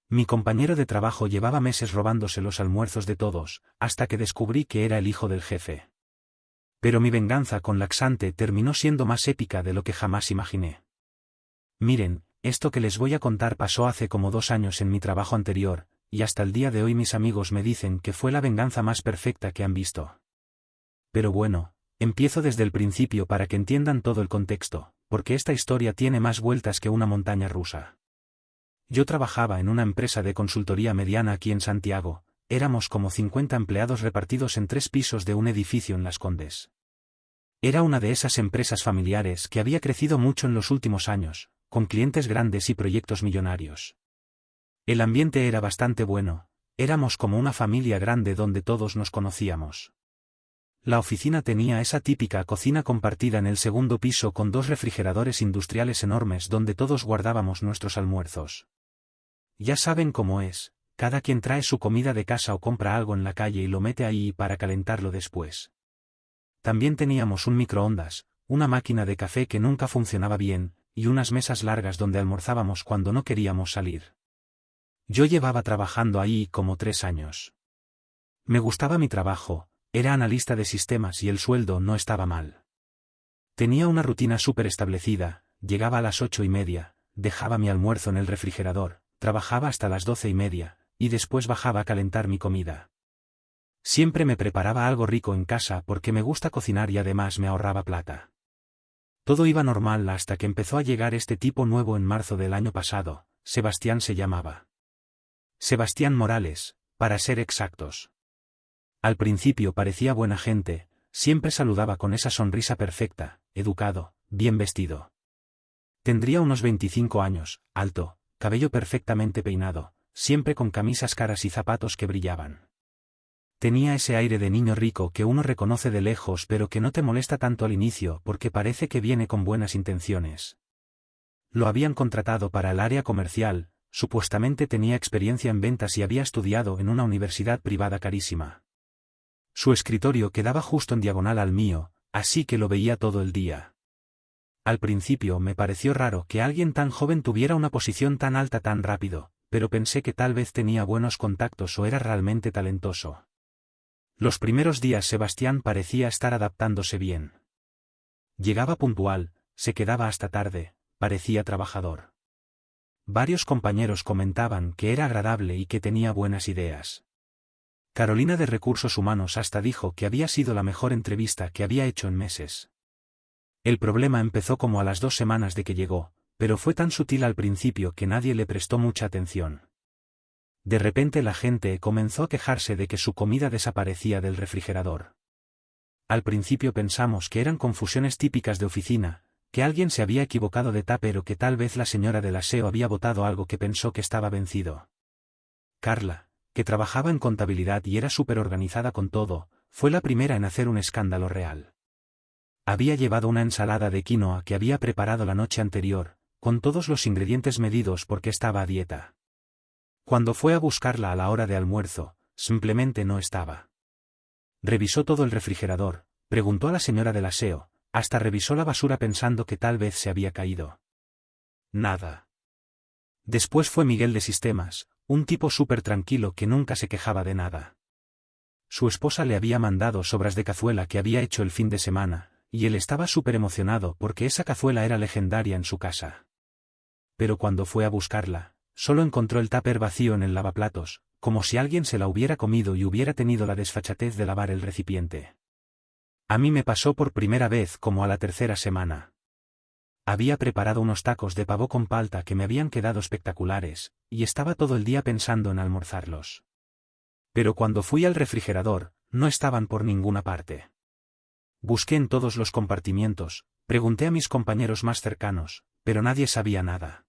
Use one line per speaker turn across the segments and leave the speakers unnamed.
Mi compañero de trabajo llevaba meses robándose los almuerzos de todos, hasta que descubrí que era el hijo del jefe. Pero mi venganza con Laxante terminó siendo más épica de lo que jamás imaginé. Miren, esto que les voy a contar pasó hace como 2 años en mi trabajo anterior, y hasta el día de hoy mis amigos me dicen que fue la venganza más perfecta que han visto. Pero bueno, empiezo desde el principio para que entiendan todo el contexto, porque esta historia tiene más vueltas que una montaña rusa. Yo trabajaba en una empresa de consultoría mediana aquí en Santiago, éramos como 50 empleados repartidos en 3 pisos de un edificio en Las Condes. Era una de esas empresas familiares que había crecido mucho en los últimos años, con clientes grandes y proyectos millonarios. El ambiente era bastante bueno, éramos como una familia grande donde todos nos conocíamos. La oficina tenía esa típica cocina compartida en el segundo piso con 2 refrigeradores industriales enormes donde todos guardábamos nuestros almuerzos. Ya saben cómo es, cada quien trae su comida de casa o compra algo en la calle y lo mete ahí para calentarlo después. También teníamos un microondas, una máquina de café que nunca funcionaba bien, y unas mesas largas donde almorzábamos cuando no queríamos salir. Yo llevaba trabajando ahí como 3 años. Me gustaba mi trabajo, era analista de sistemas y el sueldo no estaba mal. Tenía una rutina súper establecida, llegaba a las 8:30, dejaba mi almuerzo en el refrigerador, trabajaba hasta las 12:30, y después bajaba a calentar mi comida. Siempre me preparaba algo rico en casa porque me gusta cocinar y además me ahorraba plata. Todo iba normal hasta que empezó a llegar este tipo nuevo en marzo del año pasado, Sebastián se llamaba. Sebastián Morales, para ser exactos. Al principio parecía buena gente, siempre saludaba con esa sonrisa perfecta, educado, bien vestido. Tendría unos 25 años, alto, cabello perfectamente peinado, siempre con camisas caras y zapatos que brillaban. Tenía ese aire de niño rico que uno reconoce de lejos pero que no te molesta tanto al inicio porque parece que viene con buenas intenciones. Lo habían contratado para el área comercial, supuestamente tenía experiencia en ventas y había estudiado en una universidad privada carísima. Su escritorio quedaba justo en diagonal al mío, así que lo veía todo el día. Al principio me pareció raro que alguien tan joven tuviera una posición tan alta tan rápido, pero pensé que tal vez tenía buenos contactos o era realmente talentoso. Los primeros días Sebastián parecía estar adaptándose bien. Llegaba puntual, se quedaba hasta tarde, parecía trabajador. Varios compañeros comentaban que era agradable y que tenía buenas ideas. Carolina de Recursos Humanos hasta dijo que había sido la mejor entrevista que había hecho en meses. El problema empezó como a las 2 semanas de que llegó, pero fue tan sutil al principio que nadie le prestó mucha atención. De repente la gente comenzó a quejarse de que su comida desaparecía del refrigerador. Al principio pensamos que eran confusiones típicas de oficina, que alguien se había equivocado de tupper o que tal vez la señora del aseo había botado algo que pensó que estaba vencido. Carla, que trabajaba en contabilidad y era súper organizada con todo, fue la primera en hacer un escándalo real. Había llevado una ensalada de quinoa que había preparado la noche anterior, con todos los ingredientes medidos porque estaba a dieta. Cuando fue a buscarla a la hora de almuerzo, simplemente no estaba. Revisó todo el refrigerador, preguntó a la señora del aseo, hasta revisó la basura pensando que tal vez se había caído. Nada. Después fue Miguel de Sistemas, un tipo súper tranquilo que nunca se quejaba de nada. Su esposa le había mandado sobras de cazuela que había hecho el fin de semana, y él estaba súper emocionado porque esa cazuela era legendaria en su casa. Pero cuando fue a buscarla, solo encontró el tupper vacío en el lavaplatos, como si alguien se la hubiera comido y hubiera tenido la desfachatez de lavar el recipiente. A mí me pasó por primera vez como a la 3ª semana. Había preparado unos tacos de pavo con palta que me habían quedado espectaculares, y estaba todo el día pensando en almorzarlos. Pero cuando fui al refrigerador, no estaban por ninguna parte. Busqué en todos los compartimientos, pregunté a mis compañeros más cercanos, pero nadie sabía nada.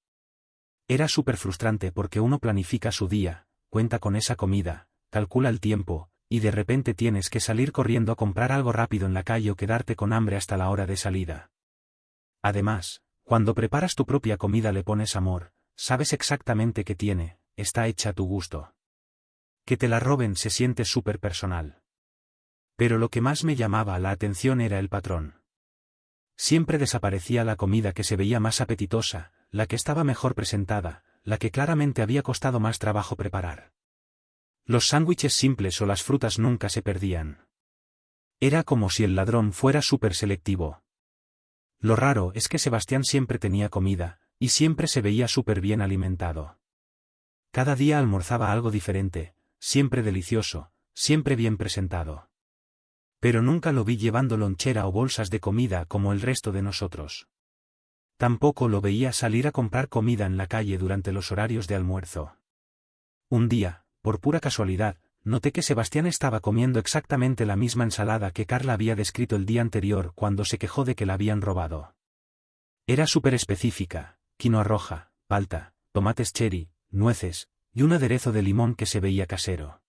Era súper frustrante porque uno planifica su día, cuenta con esa comida, calcula el tiempo, y de repente tienes que salir corriendo a comprar algo rápido en la calle o quedarte con hambre hasta la hora de salida. Además, cuando preparas tu propia comida le pones amor, sabes exactamente qué tiene, está hecha a tu gusto. Que te la roben se siente súper personal. Pero lo que más me llamaba la atención era el patrón. Siempre desaparecía la comida que se veía más apetitosa, la que estaba mejor presentada, la que claramente había costado más trabajo preparar. Los sándwiches simples o las frutas nunca se perdían. Era como si el ladrón fuera súper selectivo. Lo raro es que Sebastián siempre tenía comida, y siempre se veía súper bien alimentado. Cada día almorzaba algo diferente, siempre delicioso, siempre bien presentado. Pero nunca lo vi llevando lonchera o bolsas de comida como el resto de nosotros. Tampoco lo veía salir a comprar comida en la calle durante los horarios de almuerzo. Un día, por pura casualidad, noté que Sebastián estaba comiendo exactamente la misma ensalada que Carla había descrito el día anterior cuando se quejó de que la habían robado. Era súper específica, quinoa roja, palta, tomates cherry, nueces, y un aderezo de limón que se veía casero.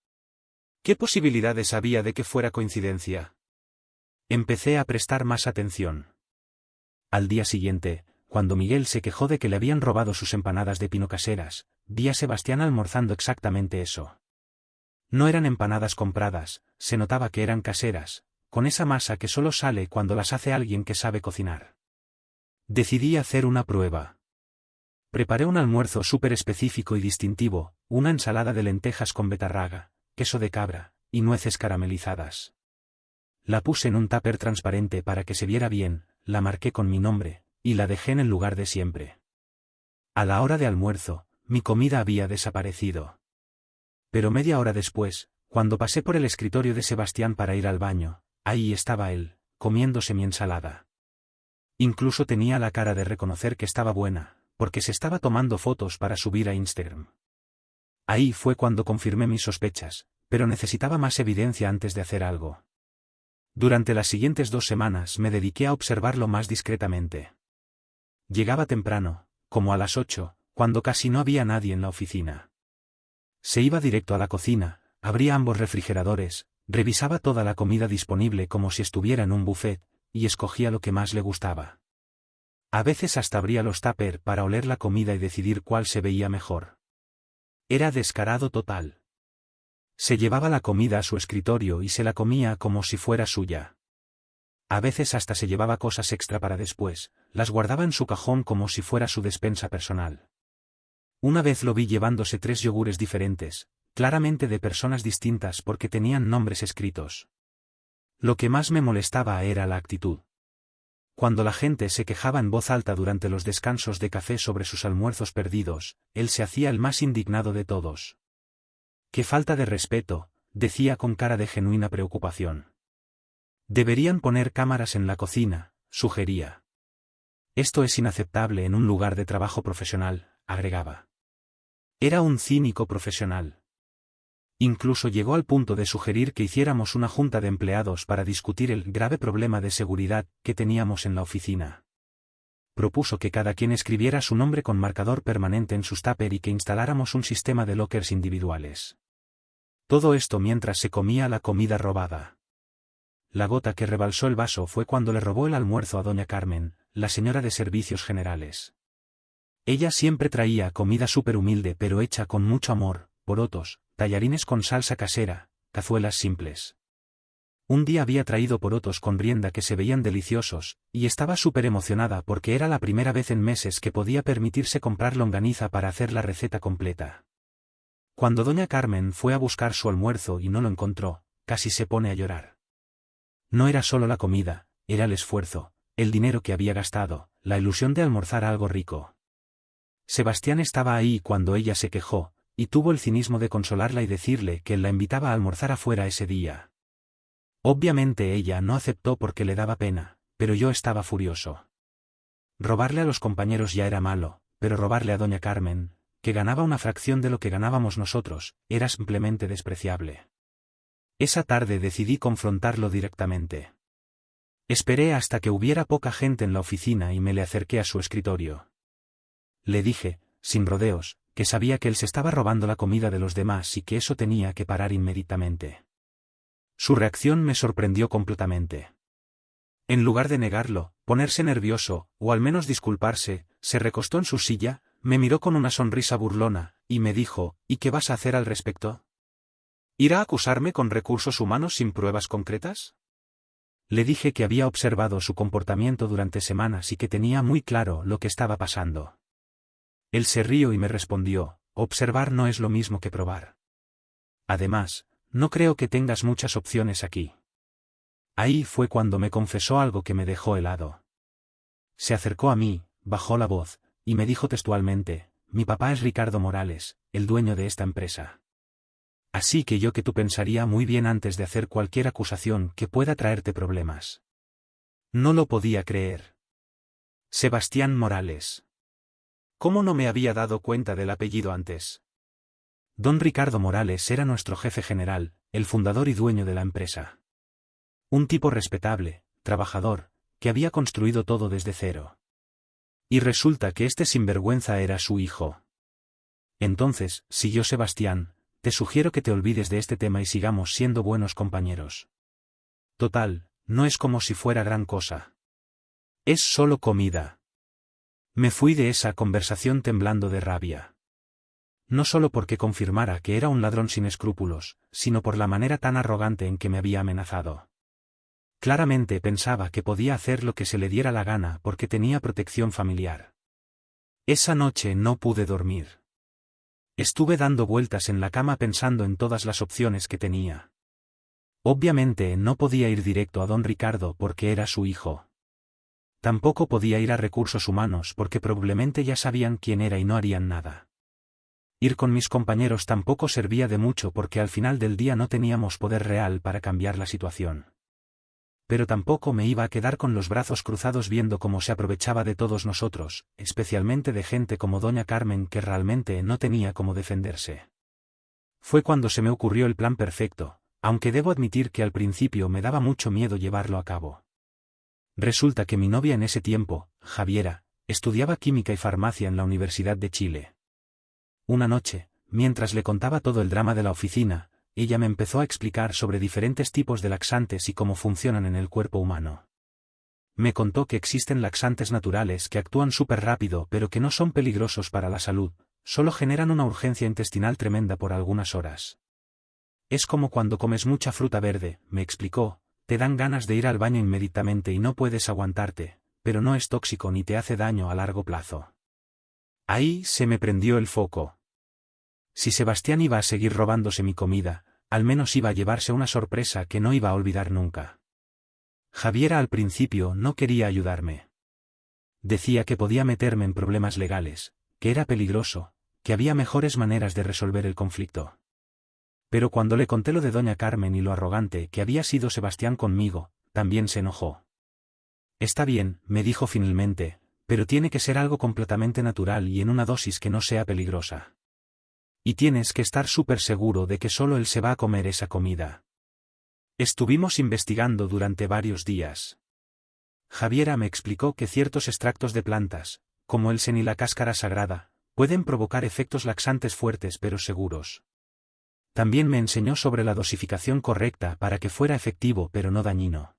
¿Qué posibilidades había de que fuera coincidencia? Empecé a prestar más atención. Al día siguiente, cuando Miguel se quejó de que le habían robado sus empanadas de pino caseras, vi a Sebastián almorzando exactamente eso. No eran empanadas compradas, se notaba que eran caseras, con esa masa que solo sale cuando las hace alguien que sabe cocinar. Decidí hacer una prueba. Preparé un almuerzo súper específico y distintivo, una ensalada de lentejas con betarraga, queso de cabra, y nueces caramelizadas. La puse en un tupper transparente para que se viera bien, la marqué con mi nombre, y la dejé en el lugar de siempre. A la hora de almuerzo, mi comida había desaparecido. Pero media hora después, cuando pasé por el escritorio de Sebastián para ir al baño, ahí estaba él, comiéndose mi ensalada. Incluso tenía la cara de reconocer que estaba buena, porque se estaba tomando fotos para subir a Instagram. Ahí fue cuando confirmé mis sospechas, pero necesitaba más evidencia antes de hacer algo. Durante las siguientes 2 semanas me dediqué a observarlo más discretamente. Llegaba temprano, como a las 8, cuando casi no había nadie en la oficina. Se iba directo a la cocina, abría ambos refrigeradores, revisaba toda la comida disponible como si estuviera en un buffet, y escogía lo que más le gustaba. A veces hasta abría los tupper para oler la comida y decidir cuál se veía mejor. Era descarado total. Se llevaba la comida a su escritorio y se la comía como si fuera suya. A veces hasta se llevaba cosas extra para después, las guardaba en su cajón como si fuera su despensa personal. Una vez lo vi llevándose 3 yogures diferentes, claramente de personas distintas porque tenían nombres escritos. Lo que más me molestaba era la actitud. Cuando la gente se quejaba en voz alta durante los descansos de café sobre sus almuerzos perdidos, él se hacía el más indignado de todos. ¡Qué falta de respeto!, decía con cara de genuina preocupación. Deberían poner cámaras en la cocina, sugería. Esto es inaceptable en un lugar de trabajo profesional, agregaba. Era un cínico profesional. Incluso llegó al punto de sugerir que hiciéramos una junta de empleados para discutir el grave problema de seguridad que teníamos en la oficina. Propuso que cada quien escribiera su nombre con marcador permanente en sus tupper y que instaláramos un sistema de lockers individuales. Todo esto mientras se comía la comida robada. La gota que rebalsó el vaso fue cuando le robó el almuerzo a doña Carmen, la señora de servicios generales. Ella siempre traía comida súper humilde pero hecha con mucho amor, porotos, tallarines con salsa casera, cazuelas simples. Un día había traído porotos con rienda que se veían deliciosos, y estaba súper emocionada porque era la primera vez en meses que podía permitirse comprar longaniza para hacer la receta completa. Cuando doña Carmen fue a buscar su almuerzo y no lo encontró, casi se pone a llorar. No era solo la comida, era el esfuerzo, el dinero que había gastado, la ilusión de almorzar algo rico. Sebastián estaba ahí cuando ella se quejó, y tuvo el cinismo de consolarla y decirle que él la invitaba a almorzar afuera ese día. Obviamente ella no aceptó porque le daba pena, pero yo estaba furioso. Robarle a los compañeros ya era malo, pero robarle a doña Carmen, que ganaba una fracción de lo que ganábamos nosotros, era simplemente despreciable. Esa tarde decidí confrontarlo directamente. Esperé hasta que hubiera poca gente en la oficina y me le acerqué a su escritorio. Le dije, sin rodeos, que sabía que él se estaba robando la comida de los demás y que eso tenía que parar inmediatamente. Su reacción me sorprendió completamente. En lugar de negarlo, ponerse nervioso, o al menos disculparse, se recostó en su silla, me miró con una sonrisa burlona, y me dijo, ¿y qué vas a hacer al respecto? ¿Irá a acusarme con recursos humanos sin pruebas concretas? Le dije que había observado su comportamiento durante semanas y que tenía muy claro lo que estaba pasando. Él se rió y me respondió, observar no es lo mismo que probar. Además, no creo que tengas muchas opciones aquí. Ahí fue cuando me confesó algo que me dejó helado. Se acercó a mí, bajó la voz, y me dijo textualmente, mi papá es Ricardo Morales, el dueño de esta empresa. Así que yo que tú pensaría muy bien antes de hacer cualquier acusación que pueda traerte problemas. No lo podía creer. Sebastián Morales. ¿Cómo no me había dado cuenta del apellido antes? Don Ricardo Morales era nuestro jefe general, el fundador y dueño de la empresa. Un tipo respetable, trabajador, que había construido todo desde cero. Y resulta que este sinvergüenza era su hijo. Entonces, siguió Sebastián, te sugiero que te olvides de este tema y sigamos siendo buenos compañeros. Total, no es como si fuera gran cosa. Es solo comida. Me fui de esa conversación temblando de rabia. No solo porque confirmara que era un ladrón sin escrúpulos, sino por la manera tan arrogante en que me había amenazado. Claramente pensaba que podía hacer lo que se le diera la gana porque tenía protección familiar. Esa noche no pude dormir. Estuve dando vueltas en la cama pensando en todas las opciones que tenía. Obviamente no podía ir directo a don Ricardo porque era su hijo. Tampoco podía ir a recursos humanos porque probablemente ya sabían quién era y no harían nada. Ir con mis compañeros tampoco servía de mucho porque al final del día no teníamos poder real para cambiar la situación. Pero tampoco me iba a quedar con los brazos cruzados viendo cómo se aprovechaba de todos nosotros, especialmente de gente como doña Carmen que realmente no tenía cómo defenderse. Fue cuando se me ocurrió el plan perfecto, aunque debo admitir que al principio me daba mucho miedo llevarlo a cabo. Resulta que mi novia en ese tiempo, Javiera, estudiaba química y farmacia en la Universidad de Chile. Una noche, mientras le contaba todo el drama de la oficina, ella me empezó a explicar sobre diferentes tipos de laxantes y cómo funcionan en el cuerpo humano. Me contó que existen laxantes naturales que actúan súper rápido pero que no son peligrosos para la salud, solo generan una urgencia intestinal tremenda por algunas horas. Es como cuando comes mucha fruta verde, me explicó, te dan ganas de ir al baño inmediatamente y no puedes aguantarte, pero no es tóxico ni te hace daño a largo plazo. Ahí se me prendió el foco. Si Sebastián iba a seguir robándose mi comida, al menos iba a llevarse una sorpresa que no iba a olvidar nunca. Javiera al principio no quería ayudarme. Decía que podía meterme en problemas legales, que era peligroso, que había mejores maneras de resolver el conflicto. Pero cuando le conté lo de doña Carmen y lo arrogante que había sido Sebastián conmigo, también se enojó. Está bien, me dijo finalmente, pero tiene que ser algo completamente natural y en una dosis que no sea peligrosa. Y tienes que estar súper seguro de que solo él se va a comer esa comida. Estuvimos investigando durante varios días. Javiera me explicó que ciertos extractos de plantas, como el sen y la cáscara sagrada, pueden provocar efectos laxantes fuertes pero seguros. También me enseñó sobre la dosificación correcta para que fuera efectivo pero no dañino.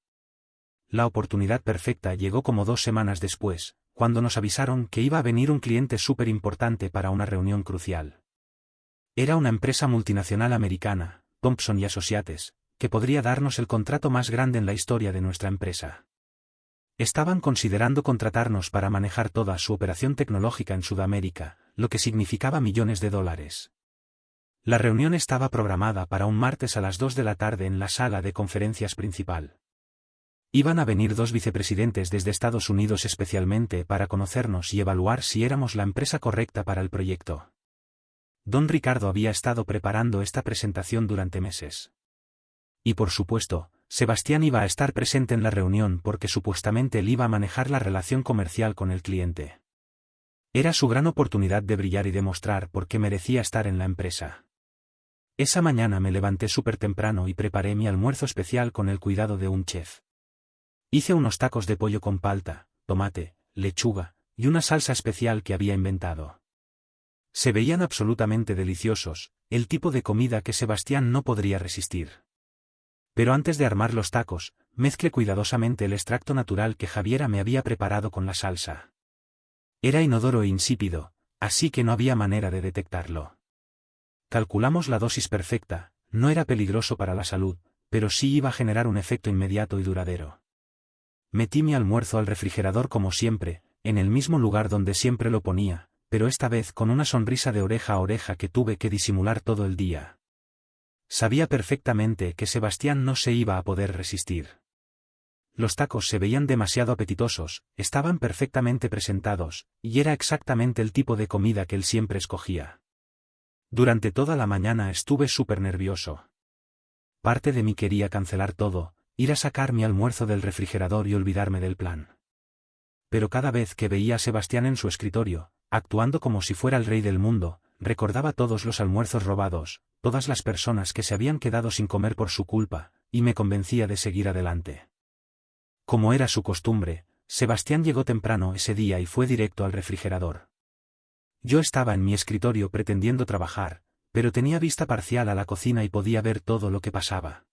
La oportunidad perfecta llegó como 2 semanas después, cuando nos avisaron que iba a venir un cliente súper importante para una reunión crucial. Era una empresa multinacional americana, Thompson & Associates, que podría darnos el contrato más grande en la historia de nuestra empresa. Estaban considerando contratarnos para manejar toda su operación tecnológica en Sudamérica, lo que significaba millones de dólares. La reunión estaba programada para un martes a las 2 de la tarde en la sala de conferencias principal. Iban a venir 2 vicepresidentes desde Estados Unidos especialmente para conocernos y evaluar si éramos la empresa correcta para el proyecto. Don Ricardo había estado preparando esta presentación durante meses. Y por supuesto, Sebastián iba a estar presente en la reunión porque supuestamente él iba a manejar la relación comercial con el cliente. Era su gran oportunidad de brillar y demostrar por qué merecía estar en la empresa. Esa mañana me levanté súper temprano y preparé mi almuerzo especial con el cuidado de un chef. Hice unos tacos de pollo con palta, tomate, lechuga, y una salsa especial que había inventado. Se veían absolutamente deliciosos, el tipo de comida que Sebastián no podría resistir. Pero antes de armar los tacos, mezclé cuidadosamente el extracto natural que Javiera me había preparado con la salsa. Era inodoro e insípido, así que no había manera de detectarlo. Calculamos la dosis perfecta, no era peligroso para la salud, pero sí iba a generar un efecto inmediato y duradero. Metí mi almuerzo al refrigerador como siempre, en el mismo lugar donde siempre lo ponía, pero esta vez con una sonrisa de oreja a oreja que tuve que disimular todo el día. Sabía perfectamente que Sebastián no se iba a poder resistir. Los tacos se veían demasiado apetitosos, estaban perfectamente presentados, y era exactamente el tipo de comida que él siempre escogía. Durante toda la mañana estuve súper nervioso. Parte de mí quería cancelar todo, ir a sacar mi almuerzo del refrigerador y olvidarme del plan. Pero cada vez que veía a Sebastián en su escritorio, actuando como si fuera el rey del mundo, recordaba todos los almuerzos robados, todas las personas que se habían quedado sin comer por su culpa, y me convencía de seguir adelante. Como era su costumbre, Sebastián llegó temprano ese día y fue directo al refrigerador. Yo estaba en mi escritorio pretendiendo trabajar, pero tenía vista parcial a la cocina y podía ver todo lo que pasaba.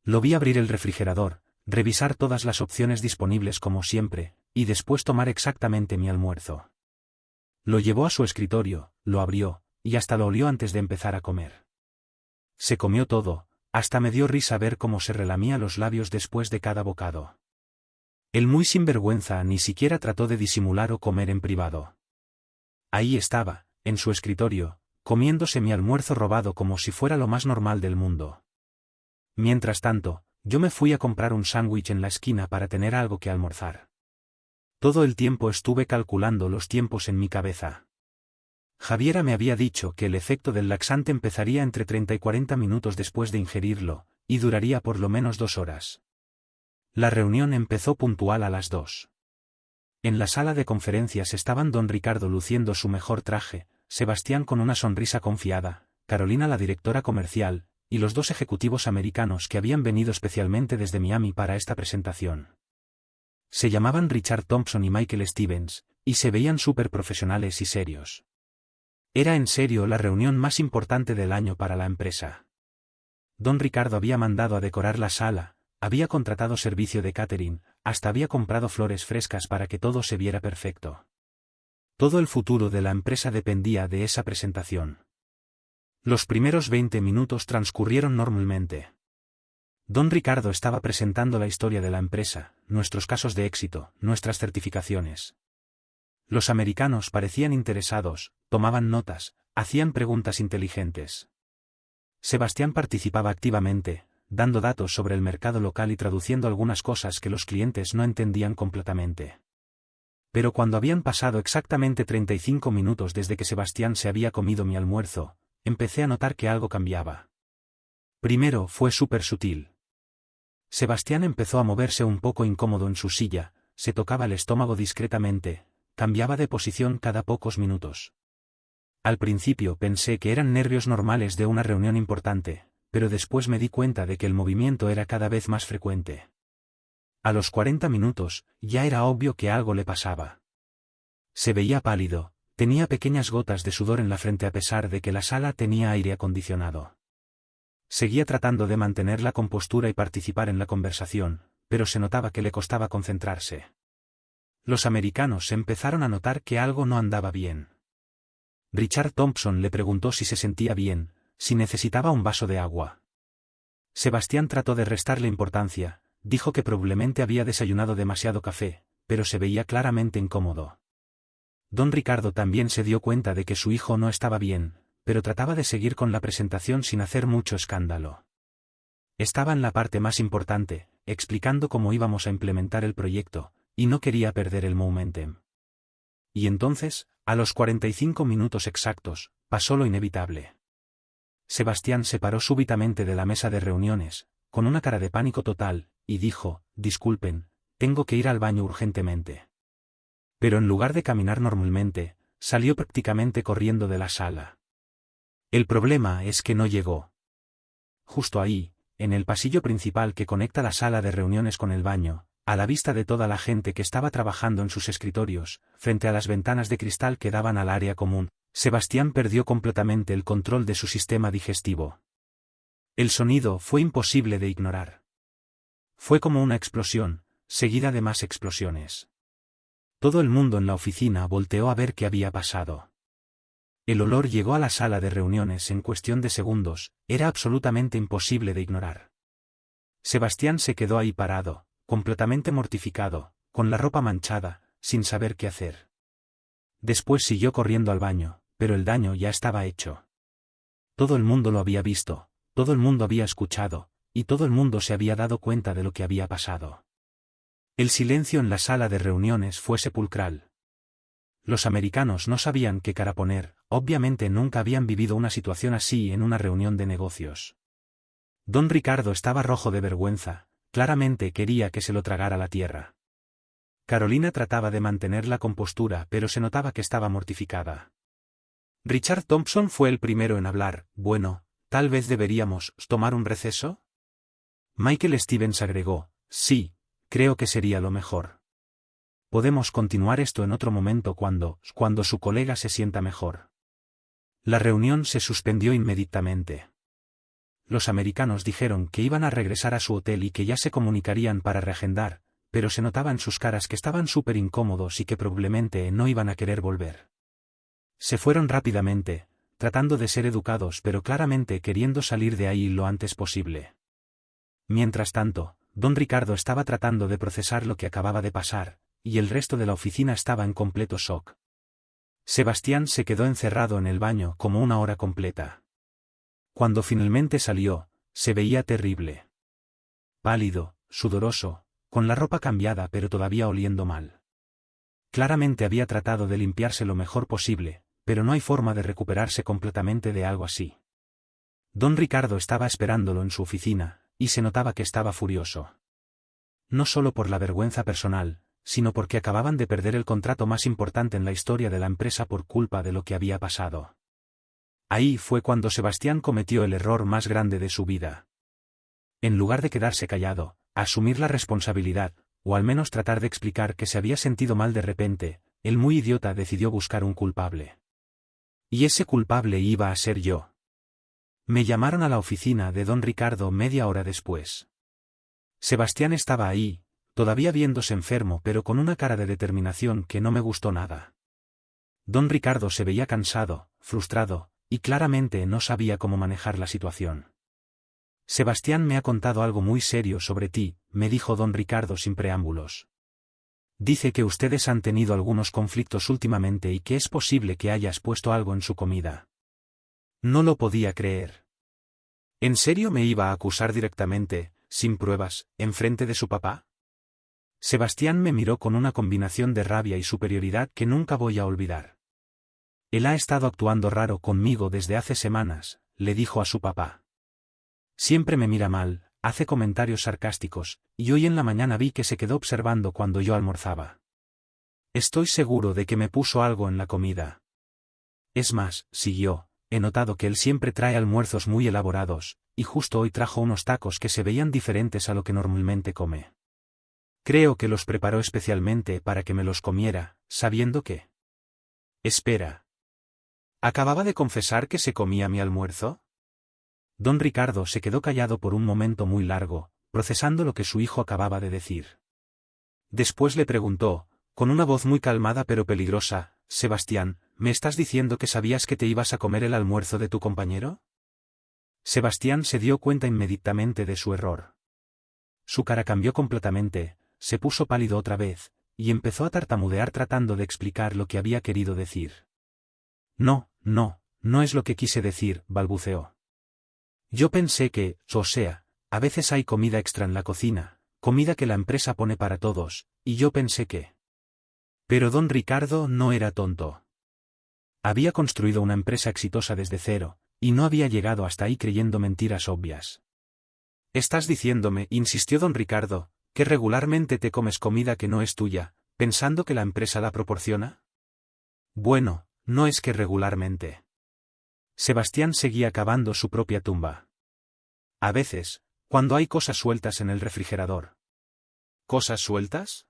Lo vi abrir el refrigerador, revisar todas las opciones disponibles como siempre, y después tomar exactamente mi almuerzo. Lo llevó a su escritorio, lo abrió, y hasta lo olió antes de empezar a comer. Se comió todo, hasta me dio risa ver cómo se relamía los labios después de cada bocado. El muy sinvergüenza ni siquiera trató de disimular o comer en privado. Ahí estaba, en su escritorio, comiéndose mi almuerzo robado como si fuera lo más normal del mundo. Mientras tanto, yo me fui a comprar un sándwich en la esquina para tener algo que almorzar. Todo el tiempo estuve calculando los tiempos en mi cabeza. Javiera me había dicho que el efecto del laxante empezaría entre 30 y 40 minutos después de ingerirlo, y duraría por lo menos 2 horas. La reunión empezó puntual a las 2. En la sala de conferencias estaban don Ricardo luciendo su mejor traje, Sebastián con una sonrisa confiada, Carolina la directora comercial, y los 2 ejecutivos americanos que habían venido especialmente desde Miami para esta presentación. Se llamaban Richard Thompson y Michael Stevens, y se veían súper profesionales y serios. Era en serio la reunión más importante del año para la empresa. Don Ricardo había mandado a decorar la sala, había contratado servicio de catering, hasta había comprado flores frescas para que todo se viera perfecto. Todo el futuro de la empresa dependía de esa presentación. Los primeros 20 minutos transcurrieron normalmente. Don Ricardo estaba presentando la historia de la empresa, nuestros casos de éxito, nuestras certificaciones. Los americanos parecían interesados, tomaban notas, hacían preguntas inteligentes. Sebastián participaba activamente, dando datos sobre el mercado local y traduciendo algunas cosas que los clientes no entendían completamente. Pero cuando habían pasado exactamente 35 minutos desde que Sebastián se había comido mi almuerzo, empecé a notar que algo cambiaba. Primero fue súper sutil. Sebastián empezó a moverse un poco incómodo en su silla, se tocaba el estómago discretamente, cambiaba de posición cada pocos minutos. Al principio pensé que eran nervios normales de una reunión importante, pero después me di cuenta de que el movimiento era cada vez más frecuente. A los 40 minutos, ya era obvio que algo le pasaba. Se veía pálido, tenía pequeñas gotas de sudor en la frente a pesar de que la sala tenía aire acondicionado. Seguía tratando de mantener la compostura y participar en la conversación, pero se notaba que le costaba concentrarse. Los americanos empezaron a notar que algo no andaba bien. Richard Thompson le preguntó si se sentía bien, si necesitaba un vaso de agua. Sebastián trató de restarle importancia, dijo que probablemente había desayunado demasiado café, pero se veía claramente incómodo. Don Ricardo también se dio cuenta de que su hijo no estaba bien, pero trataba de seguir con la presentación sin hacer mucho escándalo. Estaba en la parte más importante, explicando cómo íbamos a implementar el proyecto, y no quería perder el momentum. Y entonces, a los 45 minutos exactos, pasó lo inevitable. Sebastián se paró súbitamente de la mesa de reuniones, con una cara de pánico total, y dijo: «Disculpen, tengo que ir al baño urgentemente». Pero en lugar de caminar normalmente, salió prácticamente corriendo de la sala. El problema es que no llegó. Justo ahí, en el pasillo principal que conecta la sala de reuniones con el baño, a la vista de toda la gente que estaba trabajando en sus escritorios, frente a las ventanas de cristal que daban al área común, Sebastián perdió completamente el control de su sistema digestivo. El sonido fue imposible de ignorar. Fue como una explosión, seguida de más explosiones. Todo el mundo en la oficina volteó a ver qué había pasado. El olor llegó a la sala de reuniones en cuestión de segundos, era absolutamente imposible de ignorar. Sebastián se quedó ahí parado, completamente mortificado, con la ropa manchada, sin saber qué hacer. Después siguió corriendo al baño, pero el daño ya estaba hecho. Todo el mundo lo había visto, todo el mundo había escuchado, y todo el mundo se había dado cuenta de lo que había pasado. El silencio en la sala de reuniones fue sepulcral. Los americanos no sabían qué cara poner, obviamente nunca habían vivido una situación así en una reunión de negocios. Don Ricardo estaba rojo de vergüenza, claramente quería que se lo tragara la tierra. Carolina trataba de mantener la compostura, pero se notaba que estaba mortificada. Richard Thompson fue el primero en hablar. Bueno, tal vez deberíamos tomar un receso. Michael Stevens agregó, sí, creo que sería lo mejor. Podemos continuar esto en otro momento cuando su colega se sienta mejor. La reunión se suspendió inmediatamente. Los americanos dijeron que iban a regresar a su hotel y que ya se comunicarían para reagendar, pero se notaba en sus caras que estaban súper incómodos y que probablemente no iban a querer volver. Se fueron rápidamente, tratando de ser educados pero claramente queriendo salir de ahí lo antes posible. Mientras tanto, don Ricardo estaba tratando de procesar lo que acababa de pasar, y el resto de la oficina estaba en completo shock. Sebastián se quedó encerrado en el baño como una hora completa. Cuando finalmente salió, se veía terrible. Pálido, sudoroso, con la ropa cambiada pero todavía oliendo mal. Claramente había tratado de limpiarse lo mejor posible, pero no hay forma de recuperarse completamente de algo así. Don Ricardo estaba esperándolo en su oficina, y se notaba que estaba furioso. No solo por la vergüenza personal, sino porque acababan de perder el contrato más importante en la historia de la empresa por culpa de lo que había pasado. Ahí fue cuando Sebastián cometió el error más grande de su vida. En lugar de quedarse callado, asumir la responsabilidad, o al menos tratar de explicar que se había sentido mal de repente, el muy idiota decidió buscar un culpable. Y ese culpable iba a ser yo. Me llamaron a la oficina de don Ricardo media hora después. Sebastián estaba ahí, todavía viéndose enfermo pero con una cara de determinación que no me gustó nada. Don Ricardo se veía cansado, frustrado, y claramente no sabía cómo manejar la situación. Sebastián me ha contado algo muy serio sobre ti, me dijo don Ricardo sin preámbulos. Dice que ustedes han tenido algunos conflictos últimamente y que es posible que hayas puesto algo en su comida. No lo podía creer. ¿En serio me iba a acusar directamente, sin pruebas, enfrente de su papá? Sebastián me miró con una combinación de rabia y superioridad que nunca voy a olvidar. Él ha estado actuando raro conmigo desde hace semanas, le dijo a su papá. Siempre me mira mal, hace comentarios sarcásticos, y hoy en la mañana vi que se quedó observando cuando yo almorzaba. Estoy seguro de que me puso algo en la comida. Es más, siguió, he notado que él siempre trae almuerzos muy elaborados, y justo hoy trajo unos tacos que se veían diferentes a lo que normalmente come. Creo que los preparó especialmente para que me los comiera, sabiendo que... Espera. ¿Acababa de confesar que se comía mi almuerzo? Don Ricardo se quedó callado por un momento muy largo, procesando lo que su hijo acababa de decir. Después le preguntó, con una voz muy calmada pero peligrosa, Sebastián, ¿me estás diciendo que sabías que te ibas a comer el almuerzo de tu compañero? Sebastián se dio cuenta inmediatamente de su error. Su cara cambió completamente, se puso pálido otra vez, y empezó a tartamudear tratando de explicar lo que había querido decir. No es lo que quise decir, balbuceó. Yo pensé que, a veces hay comida extra en la cocina, comida que la empresa pone para todos, y yo pensé que... Pero don Ricardo no era tonto. Había construido una empresa exitosa desde cero, y no había llegado hasta ahí creyendo mentiras obvias. «Estás diciéndome», insistió don Ricardo, «que regularmente te comes comida que no es tuya, pensando que la empresa la proporciona?» Bueno, no es que regularmente. Sebastián seguía cavando su propia tumba. A veces, cuando hay cosas sueltas en el refrigerador. ¿Cosas sueltas?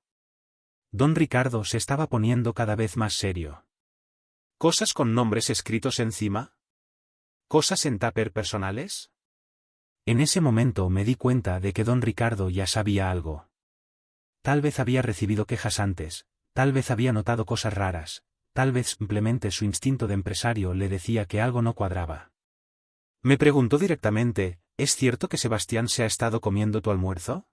Don Ricardo se estaba poniendo cada vez más serio. ¿Cosas con nombres escritos encima? ¿Cosas en tupper personales? En ese momento me di cuenta de que don Ricardo ya sabía algo. Tal vez había recibido quejas antes, tal vez había notado cosas raras, tal vez simplemente su instinto de empresario le decía que algo no cuadraba. Me preguntó directamente, ¿es cierto que Sebastián se ha estado comiendo tu almuerzo?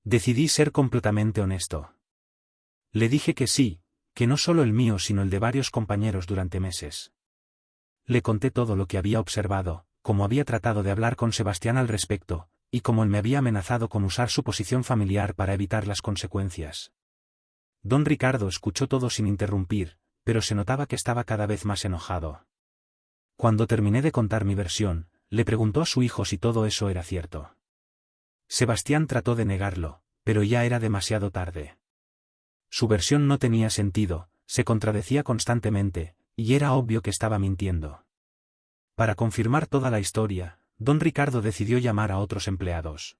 Decidí ser completamente honesto. Le dije que sí, que no solo el mío sino el de varios compañeros durante meses. Le conté todo lo que había observado, cómo había tratado de hablar con Sebastián al respecto, y cómo él me había amenazado con usar su posición familiar para evitar las consecuencias. Don Ricardo escuchó todo sin interrumpir, pero se notaba que estaba cada vez más enojado. Cuando terminé de contar mi versión, le preguntó a su hijo si todo eso era cierto. Sebastián trató de negarlo, pero ya era demasiado tarde. Su versión no tenía sentido, se contradecía constantemente, y era obvio que estaba mintiendo. Para confirmar toda la historia, don Ricardo decidió llamar a otros empleados.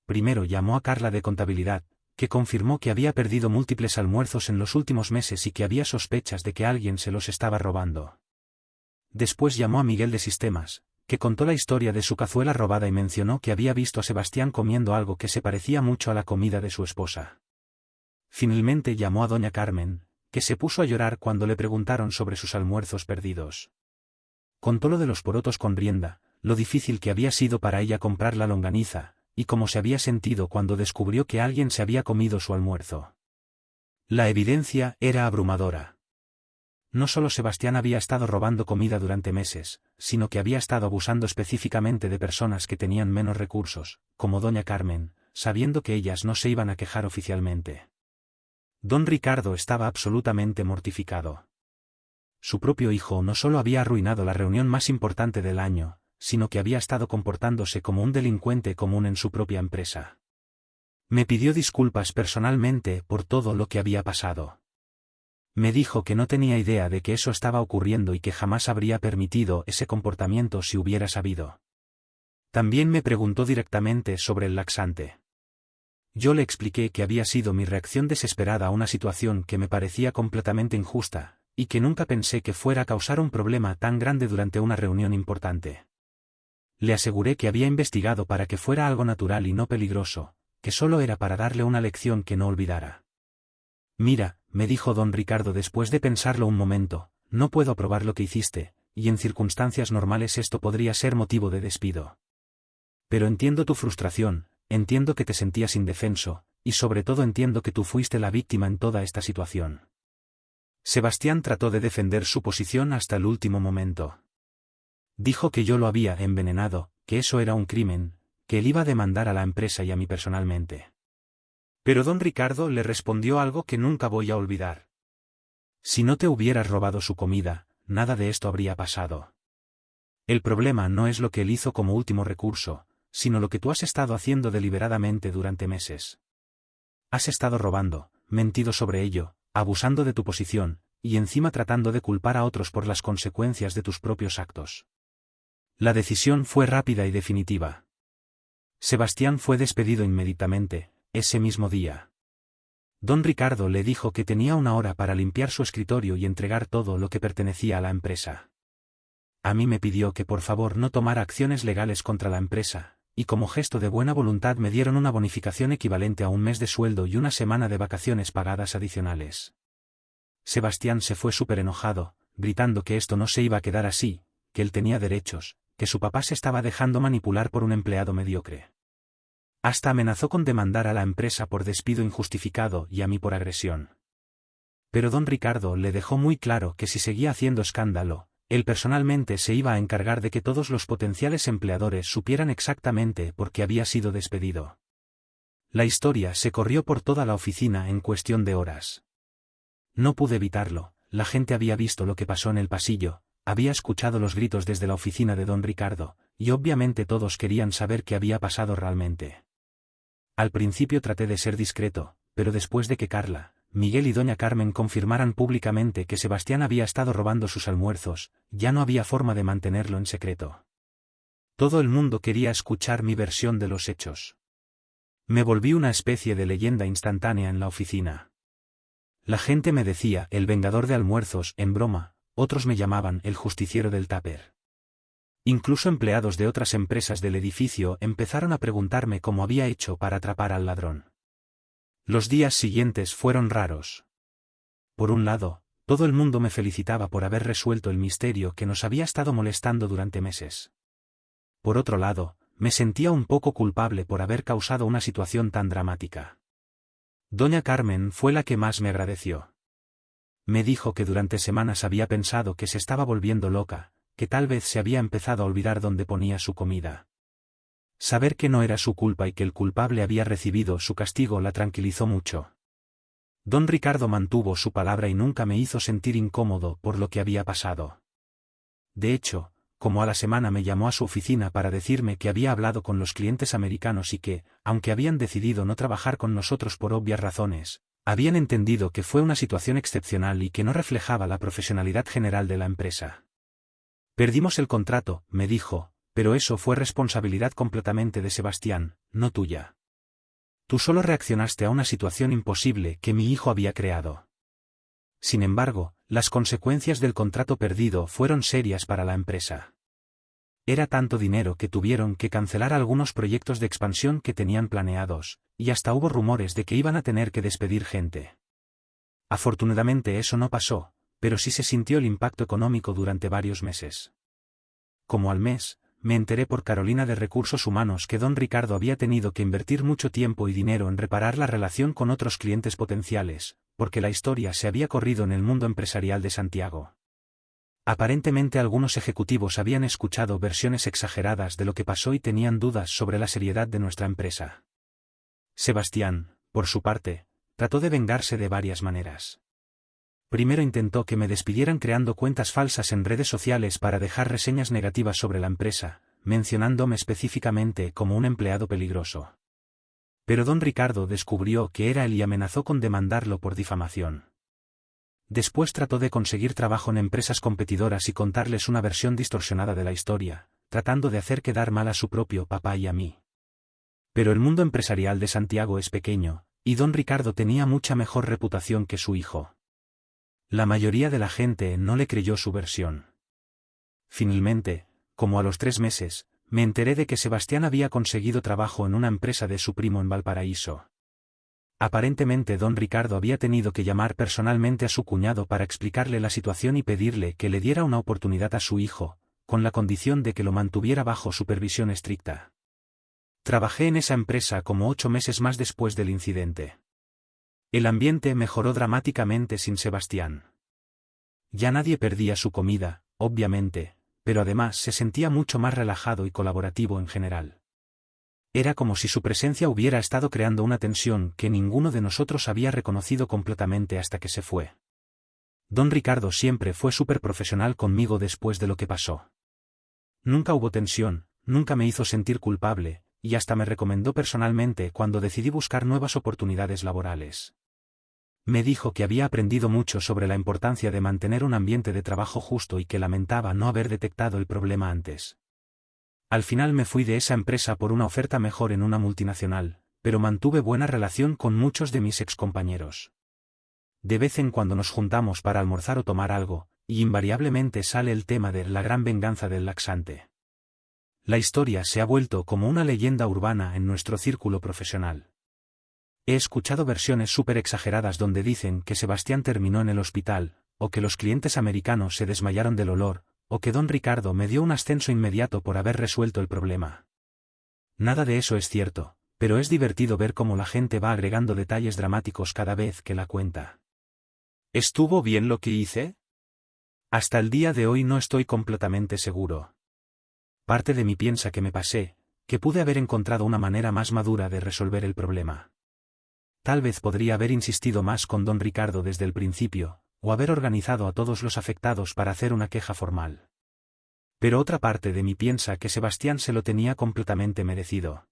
Primero llamó a Carla de contabilidad, que confirmó que había perdido múltiples almuerzos en los últimos meses y que había sospechas de que alguien se los estaba robando. Después llamó a Miguel de sistemas, que contó la historia de su cazuela robada y mencionó que había visto a Sebastián comiendo algo que se parecía mucho a la comida de su esposa. Finalmente llamó a doña Carmen, que se puso a llorar cuando le preguntaron sobre sus almuerzos perdidos. Contó lo de los porotos con rienda, lo difícil que había sido para ella comprar la longaniza, y cómo se había sentido cuando descubrió que alguien se había comido su almuerzo. La evidencia era abrumadora. No solo Sebastián había estado robando comida durante meses, sino que había estado abusando específicamente de personas que tenían menos recursos, como doña Carmen, sabiendo que ellas no se iban a quejar oficialmente. Don Ricardo estaba absolutamente mortificado. Su propio hijo no solo había arruinado la reunión más importante del año, sino que había estado comportándose como un delincuente común en su propia empresa. Me pidió disculpas personalmente por todo lo que había pasado. Me dijo que no tenía idea de que eso estaba ocurriendo y que jamás habría permitido ese comportamiento si hubiera sabido. También me preguntó directamente sobre el laxante. Yo le expliqué que había sido mi reacción desesperada a una situación que me parecía completamente injusta, y que nunca pensé que fuera a causar un problema tan grande durante una reunión importante. Le aseguré que había investigado para que fuera algo natural y no peligroso, que solo era para darle una lección que no olvidara. Mira, me dijo don Ricardo después de pensarlo un momento, no puedo aprobar lo que hiciste, y en circunstancias normales esto podría ser motivo de despido. Pero entiendo tu frustración, entiendo que te sentías indefenso, y sobre todo entiendo que tú fuiste la víctima en toda esta situación. Sebastián trató de defender su posición hasta el último momento. Dijo que yo lo había envenenado, que eso era un crimen, que él iba a demandar a la empresa y a mí personalmente. Pero don Ricardo le respondió algo que nunca voy a olvidar. Si no te hubieras robado su comida, nada de esto habría pasado. El problema no es lo que él hizo como último recurso, sino lo que tú has estado haciendo deliberadamente durante meses. Has estado robando, mentido sobre ello, abusando de tu posición, y encima tratando de culpar a otros por las consecuencias de tus propios actos. La decisión fue rápida y definitiva. Sebastián fue despedido inmediatamente, ese mismo día. Don Ricardo le dijo que tenía una hora para limpiar su escritorio y entregar todo lo que pertenecía a la empresa. A mí me pidió que por favor no tomara acciones legales contra la empresa, y como gesto de buena voluntad me dieron una bonificación equivalente a un mes de sueldo y una semana de vacaciones pagadas adicionales. Sebastián se fue súper enojado, gritando que esto no se iba a quedar así, que él tenía derechos, que su papá se estaba dejando manipular por un empleado mediocre. Hasta amenazó con demandar a la empresa por despido injustificado y a mí por agresión. Pero don Ricardo le dejó muy claro que si seguía haciendo escándalo, él personalmente se iba a encargar de que todos los potenciales empleadores supieran exactamente por qué había sido despedido. La historia se corrió por toda la oficina en cuestión de horas. No pude evitarlo, la gente había visto lo que pasó en el pasillo, había escuchado los gritos desde la oficina de don Ricardo, y obviamente todos querían saber qué había pasado realmente. Al principio traté de ser discreto, pero después de que Carla, Miguel y doña Carmen confirmaran públicamente que Sebastián había estado robando sus almuerzos, ya no había forma de mantenerlo en secreto. Todo el mundo quería escuchar mi versión de los hechos. Me volví una especie de leyenda instantánea en la oficina. La gente me decía el vengador de almuerzos en broma, otros me llamaban el justiciero del tupper. Incluso empleados de otras empresas del edificio empezaron a preguntarme cómo había hecho para atrapar al ladrón. Los días siguientes fueron raros. Por un lado, todo el mundo me felicitaba por haber resuelto el misterio que nos había estado molestando durante meses. Por otro lado, me sentía un poco culpable por haber causado una situación tan dramática. Doña Carmen fue la que más me agradeció. Me dijo que durante semanas había pensado que se estaba volviendo loca, que tal vez se había empezado a olvidar dónde ponía su comida. Saber que no era su culpa y que el culpable había recibido su castigo la tranquilizó mucho. Don Ricardo mantuvo su palabra y nunca me hizo sentir incómodo por lo que había pasado. De hecho, como a la semana me llamó a su oficina para decirme que había hablado con los clientes americanos y que, aunque habían decidido no trabajar con nosotros por obvias razones, habían entendido que fue una situación excepcional y que no reflejaba la profesionalidad general de la empresa. Perdimos el contrato, me dijo, pero eso fue responsabilidad completamente de Sebastián, no tuya. Tú solo reaccionaste a una situación imposible que mi hijo había creado. Sin embargo, las consecuencias del contrato perdido fueron serias para la empresa. Era tanto dinero que tuvieron que cancelar algunos proyectos de expansión que tenían planeados, y hasta hubo rumores de que iban a tener que despedir gente. Afortunadamente eso no pasó, pero sí se sintió el impacto económico durante varios meses. Como al mes, me enteré por Carolina de Recursos Humanos que don Ricardo había tenido que invertir mucho tiempo y dinero en reparar la relación con otros clientes potenciales, porque la historia se había corrido en el mundo empresarial de Santiago. Aparentemente algunos ejecutivos habían escuchado versiones exageradas de lo que pasó y tenían dudas sobre la seriedad de nuestra empresa. Sebastián, por su parte, trató de vengarse de varias maneras. Primero intentó que me despidieran creando cuentas falsas en redes sociales para dejar reseñas negativas sobre la empresa, mencionándome específicamente como un empleado peligroso. Pero don Ricardo descubrió que era él y amenazó con demandarlo por difamación. Después trató de conseguir trabajo en empresas competidoras y contarles una versión distorsionada de la historia, tratando de hacer quedar mal a su propio papá y a mí. Pero el mundo empresarial de Santiago es pequeño, y don Ricardo tenía mucha mejor reputación que su hijo. La mayoría de la gente no le creyó su versión. Finalmente, como a los 3 meses, me enteré de que Sebastián había conseguido trabajo en una empresa de su primo en Valparaíso. Aparentemente don Ricardo había tenido que llamar personalmente a su cuñado para explicarle la situación y pedirle que le diera una oportunidad a su hijo, con la condición de que lo mantuviera bajo supervisión estricta. Trabajé en esa empresa como 8 meses más después del incidente. El ambiente mejoró dramáticamente sin Sebastián. Ya nadie perdía su comida, obviamente, pero además se sentía mucho más relajado y colaborativo en general. Era como si su presencia hubiera estado creando una tensión que ninguno de nosotros había reconocido completamente hasta que se fue. Don Ricardo siempre fue súper profesional conmigo después de lo que pasó. Nunca hubo tensión, nunca me hizo sentir culpable, y hasta me recomendó personalmente cuando decidí buscar nuevas oportunidades laborales. Me dijo que había aprendido mucho sobre la importancia de mantener un ambiente de trabajo justo y que lamentaba no haber detectado el problema antes. Al final me fui de esa empresa por una oferta mejor en una multinacional, pero mantuve buena relación con muchos de mis excompañeros. De vez en cuando nos juntamos para almorzar o tomar algo, y invariablemente sale el tema de la gran venganza del laxante. La historia se ha vuelto como una leyenda urbana en nuestro círculo profesional. He escuchado versiones súper exageradas donde dicen que Sebastián terminó en el hospital, o que los clientes americanos se desmayaron del olor, o que don Ricardo me dio un ascenso inmediato por haber resuelto el problema. Nada de eso es cierto, pero es divertido ver cómo la gente va agregando detalles dramáticos cada vez que la cuenta. ¿Estuvo bien lo que hice? Hasta el día de hoy no estoy completamente seguro. Parte de mí piensa que me pasé, que pude haber encontrado una manera más madura de resolver el problema. Tal vez podría haber insistido más con don Ricardo desde el principio, o haber organizado a todos los afectados para hacer una queja formal. Pero otra parte de mí piensa que Sebastián se lo tenía completamente merecido.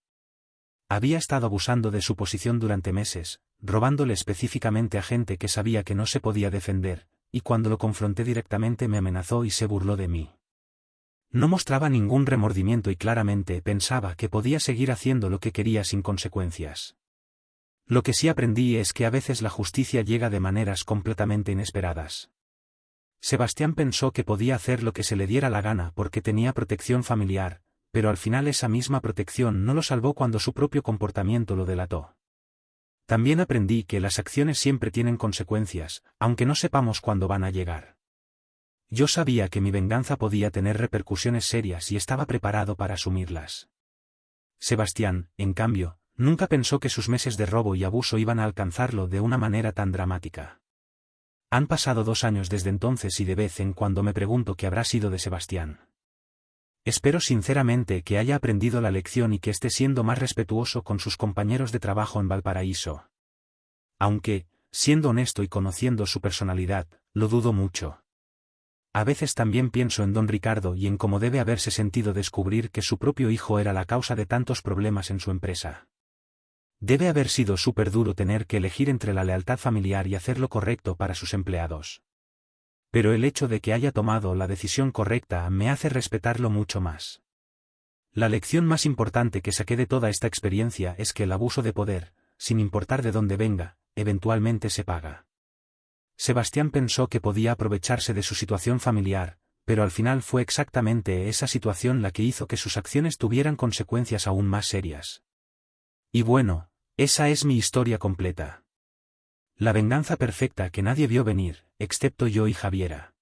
Había estado abusando de su posición durante meses, robándole específicamente a gente que sabía que no se podía defender, y cuando lo confronté directamente me amenazó y se burló de mí. No mostraba ningún remordimiento y claramente pensaba que podía seguir haciendo lo que quería sin consecuencias. Lo que sí aprendí es que a veces la justicia llega de maneras completamente inesperadas. Sebastián pensó que podía hacer lo que se le diera la gana porque tenía protección familiar, pero al final esa misma protección no lo salvó cuando su propio comportamiento lo delató. También aprendí que las acciones siempre tienen consecuencias, aunque no sepamos cuándo van a llegar. Yo sabía que mi venganza podía tener repercusiones serias y estaba preparado para asumirlas. Sebastián, en cambio, nunca pensó que sus meses de robo y abuso iban a alcanzarlo de una manera tan dramática. Han pasado 2 años desde entonces y de vez en cuando me pregunto qué habrá sido de Sebastián. Espero sinceramente que haya aprendido la lección y que esté siendo más respetuoso con sus compañeros de trabajo en Valparaíso. Aunque, siendo honesto y conociendo su personalidad, lo dudo mucho. A veces también pienso en don Ricardo y en cómo debe haberse sentido descubrir que su propio hijo era la causa de tantos problemas en su empresa. Debe haber sido súper duro tener que elegir entre la lealtad familiar y hacer lo correcto para sus empleados. Pero el hecho de que haya tomado la decisión correcta me hace respetarlo mucho más. La lección más importante que saqué de toda esta experiencia es que el abuso de poder, sin importar de dónde venga, eventualmente se paga. Sebastián pensó que podía aprovecharse de su situación familiar, pero al final fue exactamente esa situación la que hizo que sus acciones tuvieran consecuencias aún más serias. Y bueno, esa es mi historia completa. La venganza perfecta que nadie vio venir, excepto yo y Javiera.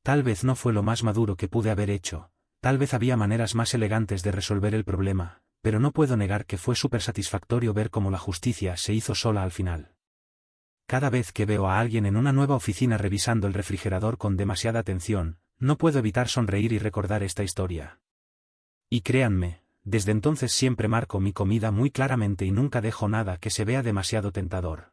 Tal vez no fue lo más maduro que pude haber hecho, tal vez había maneras más elegantes de resolver el problema, pero no puedo negar que fue súper satisfactorio ver cómo la justicia se hizo sola al final. Cada vez que veo a alguien en una nueva oficina revisando el refrigerador con demasiada atención, no puedo evitar sonreír y recordar esta historia. Y créanme, desde entonces siempre marco mi comida muy claramente y nunca dejo nada que se vea demasiado tentador.